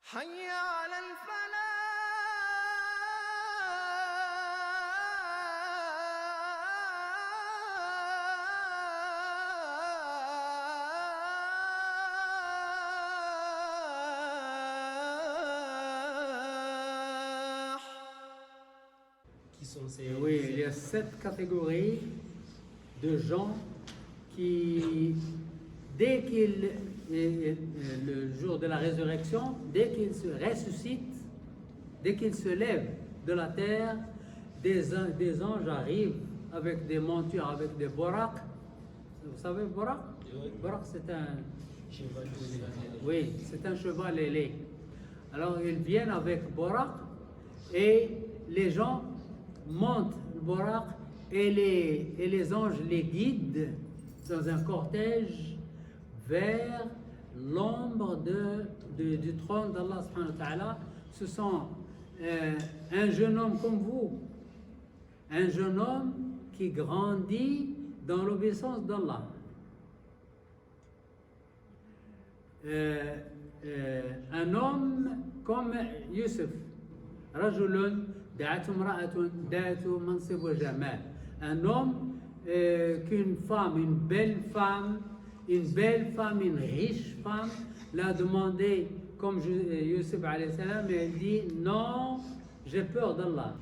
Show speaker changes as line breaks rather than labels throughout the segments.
حي على الفلاح.
Qui sont ces...
Oui, il y a 7 catégories de gens qui, dès qu'ils, le jour de la résurrection, dès qu'ils se ressuscitent, dès qu'ils se lèvent de la terre, des anges arrivent avec des montures, avec des boraks. Vous savez, borak?
Oui.
Borak, c'est un,
cheval
oui, c'est un cheval ailé. Alors ils viennent avec Borak et les gens montent le Borak et les anges les guident dans un cortège vers l'ombre du trône d'Allah subhanahu wa ta'ala. Ce sont un jeune homme comme vous, un jeune homme qui grandit dans l'obéissance d'Allah. Un homme comme Youssef, رجل دعته امرأة ذات منصب وجمال. Un homme qu'une femme, une belle femme, une riche femme l'a demandé, comme Youssef alayhi salam, et elle dit non, j'ai peur d'Allah.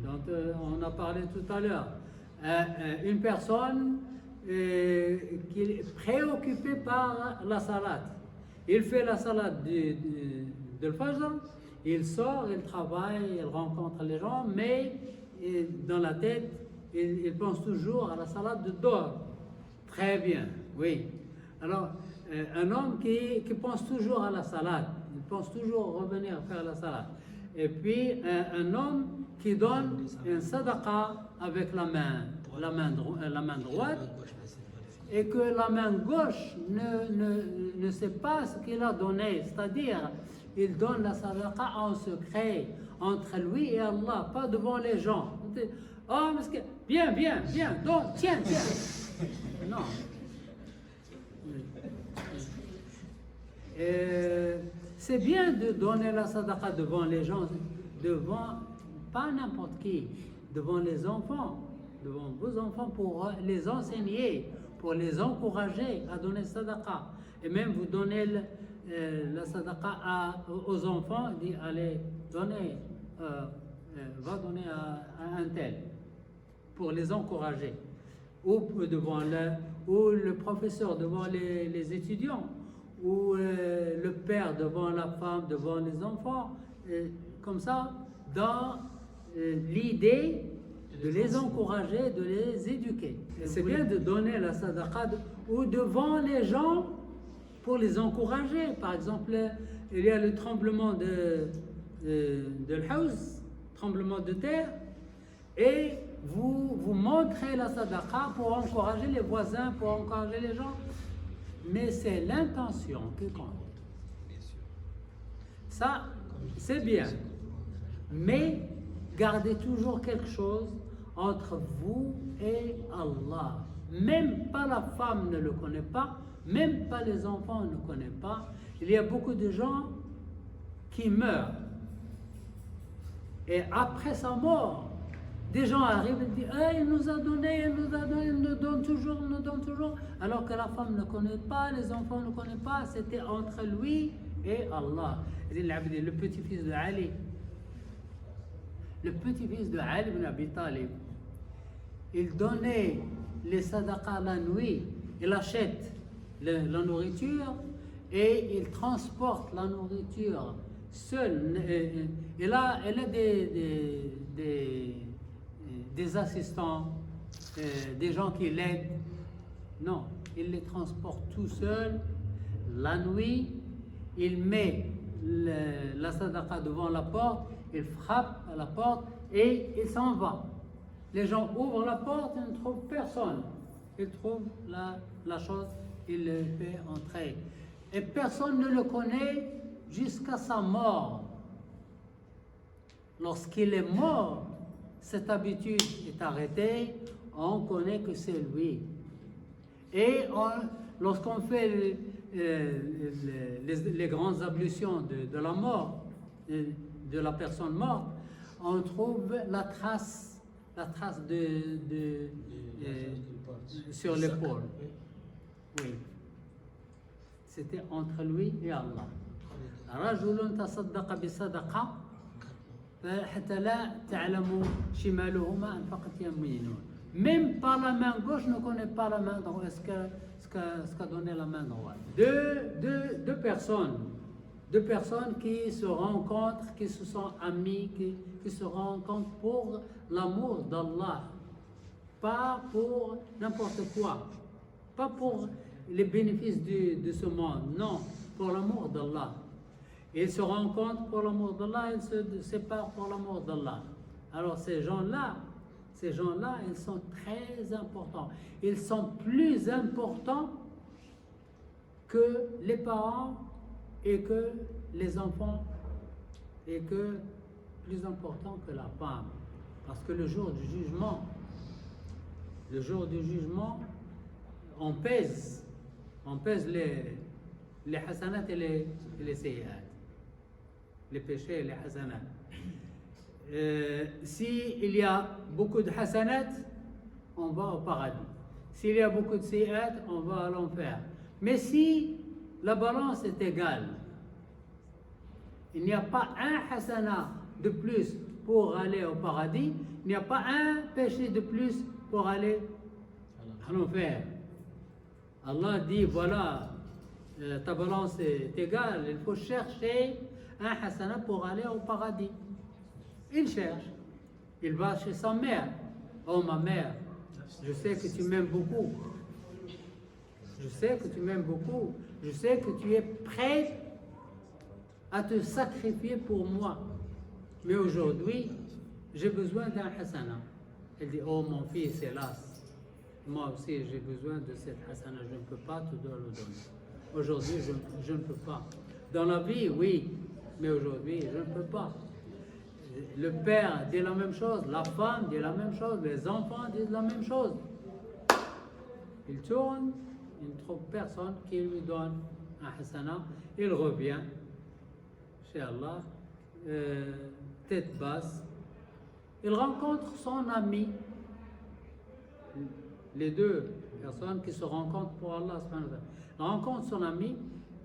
Donc on a parlé tout à l'heure. Une personne qui est préoccupée par la salat. Il fait la salade de Fajr, il sort, il travaille, il rencontre les gens, mais dans la tête, il pense toujours à la salade de Dor. Très bien, oui. Alors, un homme qui pense toujours à la salade, il pense toujours revenir faire la salade. Et puis, un homme qui donne un sadaqa avec la main droite, et que la main gauche ne sait pas ce qu'il a donné, c'est-à-dire il donne la sadaqa en secret entre lui et Allah, pas devant les gens. Oh, mais viens, donne, tiens. Non. C'est bien de donner la sadaqa devant les gens, devant pas n'importe qui, devant les enfants, devant vos enfants pour les enseigner, pour les encourager à donner sadaqa. Et même vous donnez la sadaqa aux enfants, dit allez, donnez, va donner à un tel, pour les encourager. Ou devant ou le professeur devant les étudiants, ou le père devant la femme, devant les enfants, comme ça, dans l'idée de les encourager, de les éduquer. C'est bien de donner la sadaqa ou devant les gens pour les encourager. Par exemple, il y a le tremblement de l'Haouz, tremblement de terre, et vous montrez la sadaqa pour encourager les voisins, pour encourager les gens. Mais c'est l'intention qui compte. Ça, c'est bien. Mais gardez toujours quelque chose entre vous et Allah. Même pas la femme ne le connaît pas, même pas les enfants ne le connaissent pas. Il y a beaucoup de gens qui meurent. Et après sa mort, des gens arrivent et disent il nous a donné, il nous donne toujours, alors que la femme ne connaît pas, les enfants ne connaissent pas, c'était entre lui et Allah. Le petit-fils de Ali, ibn Abi Talib, il donnait les sadaqas la nuit, il achète la nourriture et il transporte la nourriture seul. Elle a des assistants, des gens qui l'aident. Non, il les transporte tout seul. La nuit, il met la sadaqa devant la porte, il frappe à la porte et il s'en va. Les gens ouvrent la porte, ils ne trouvent personne. Ils trouvent la chose, il le fait entrer. Et personne ne le connaît jusqu'à sa mort. Lorsqu'il est mort, cette habitude est arrêtée, on connaît que c'est lui. Et lorsqu'on fait les grandes ablutions de la mort, de la personne morte, on trouve la trace sur l'épaule. Oui. C'était entre lui et Allah. رجل تصدق بصدقة حتى لا تعلم شماله ما أنفقت يمينه. Même par la main gauche ne connaît pas la main droite, ce qu'a donné la main droite. Deux personnes qui se rencontrent, qui se sont amis, qui se rencontrent pour l'amour d'Allah, pas pour n'importe quoi, pas pour les bénéfices de ce monde, non, pour l'amour d'Allah. Ils se rencontrent pour l'amour d'Allah, ils se séparent pour l'amour d'Allah. Alors ces gens-là, ils sont très importants. Ils sont plus importants que les parents et que les enfants et que plus importants que la femme. Parce que le jour du jugement, on pèse les hasanat et les sayyiat, les péchés et les hasanat. S'il y a beaucoup de hasanat, on va au paradis. S'il y a beaucoup de sayyiat, on va à l'enfer. Mais si la balance est égale, il n'y a pas un hasana de plus pour aller au paradis, il n'y a pas un péché de plus pour aller à l'enfer. Allah dit, voilà, ta balance est égale, il faut chercher un hasana pour aller au paradis. Il cherche, il va chez sa mère. Oh ma mère, je sais que tu m'aimes beaucoup. Je sais que tu m'aimes beaucoup. Je sais que tu es prêt à te sacrifier pour moi. Mais aujourd'hui, j'ai besoin d'un hasana. Elle dit, oh mon fils, hélas, moi aussi j'ai besoin de cette hasana. Je ne peux pas te le donner. Aujourd'hui, je ne peux pas. Dans la vie, oui, mais aujourd'hui, je ne peux pas. Le père dit la même chose, la femme dit la même chose, les enfants disent la même chose. Il tourne, il ne trouve personne qui lui donne un hasana. Il revient chez Allah, tête basse. Il rencontre son ami. Les deux personnes qui se rencontrent pour Allah. Il rencontre son ami.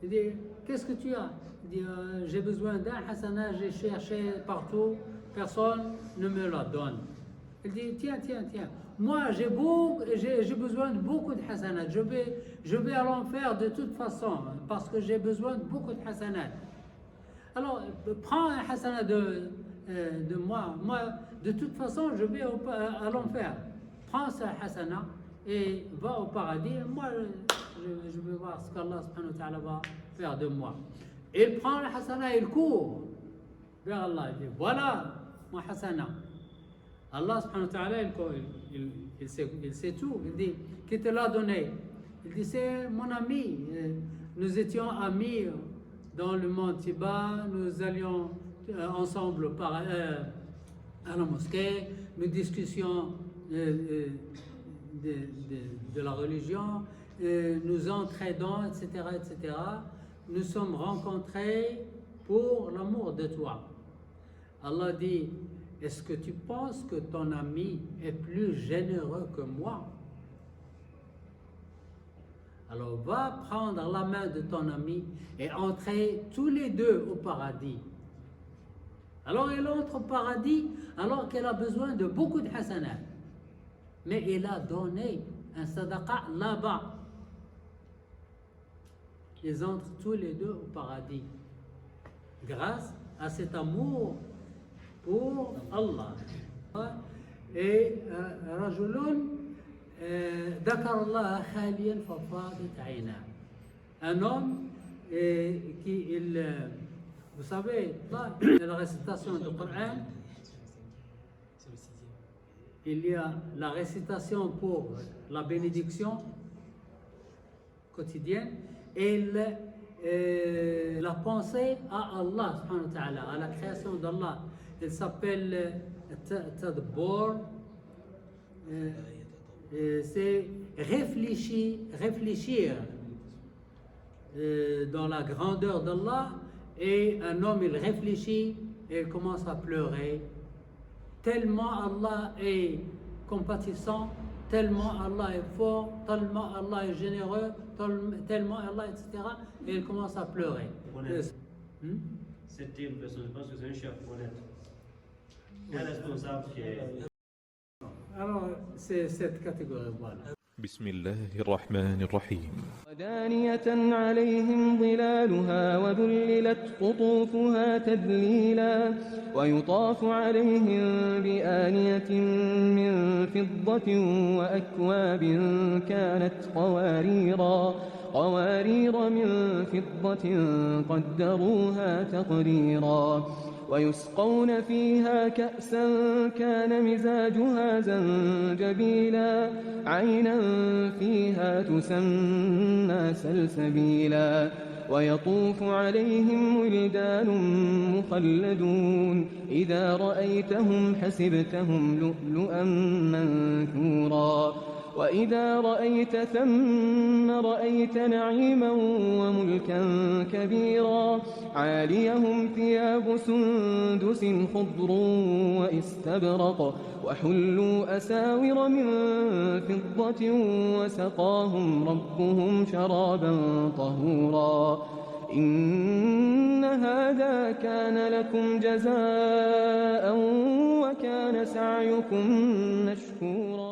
Il dit, qu'est-ce que tu as? Il dit, j'ai besoin d'un hasana, j'ai cherché partout, personne ne me la donne. Il dit, tiens, moi j'ai besoin de beaucoup de hasanat, je vais à l'enfer de toute façon, parce que j'ai besoin de beaucoup de hasanat. Alors, prends un hasanat de moi, de toute façon, je vais à l'enfer. Prends ce hasana et va au paradis, moi je vais voir ce qu'Allah subhanahu wa ta'ala va faire de moi. Il prend le hasana et il court vers Allah. Il dit, voilà mon hasana. Allah subhanahu wa ta'ala, il sait tout. Il dit, qui te l'a donné? Il dit, c'est mon ami. Nous étions amis dans le mont Tiba. Nous allions ensemble à la mosquée. Nous discussions de la religion. Nous entraidons, etc., etc. Nous sommes rencontrés pour l'amour de toi. Allah dit, est-ce que tu penses que ton ami est plus généreux que moi? Alors va prendre la main de ton ami et entrez tous les deux au paradis. Alors elle entre au paradis alors qu'elle a besoin de beaucoup de hasanat. Mais il a donné un sadaqa là-bas. Ils entrent tous les deux au paradis grâce à cet amour pour Allah. Et rajulun ذكر الله خاليا ففاضت عيناه. Un homme vous savez, la récitation du Coran, il y a la récitation pour la bénédiction quotidienne et la pensée à Allah subhanahu wa ta'ala, à la création d'Allah. Il s'appelle Tadabbur. C'est réfléchir dans la grandeur d'Allah, et un homme il réfléchit et il commence à pleurer tellement Allah est compatissant, tellement Allah est fort, tellement Allah est généreux, tellement Allah, etc. Et il commence à pleurer.
C'était une personne, je pense que c'est un chef honnête. Un responsable qui est.
Alors, c'est cette catégorie, voilà.
بسم الله الرحمن الرحيم
ودانية عليهم ظلالها وذللت قطوفها تذليلا ويطاف عليهم بآنية من فضة وأكواب كانت قوارير من فضة قدروها تقديرا ويسقون فيها كأسا كان مزاجها زنجبيلا عينا فيها تسمى سلسبيلا ويطوف عليهم ولدان مخلدون إذا رأيتهم حسبتهم لؤلؤا منثورا وإذا رأيت ثم رأيت نعيما وملكا كبيرا عاليهم ثياب سندس خضر واستبرق وحلوا أساور من فضة وسقاهم ربهم شرابا طهورا إن هذا كان لكم جزاء وكان سعيكم مشكورا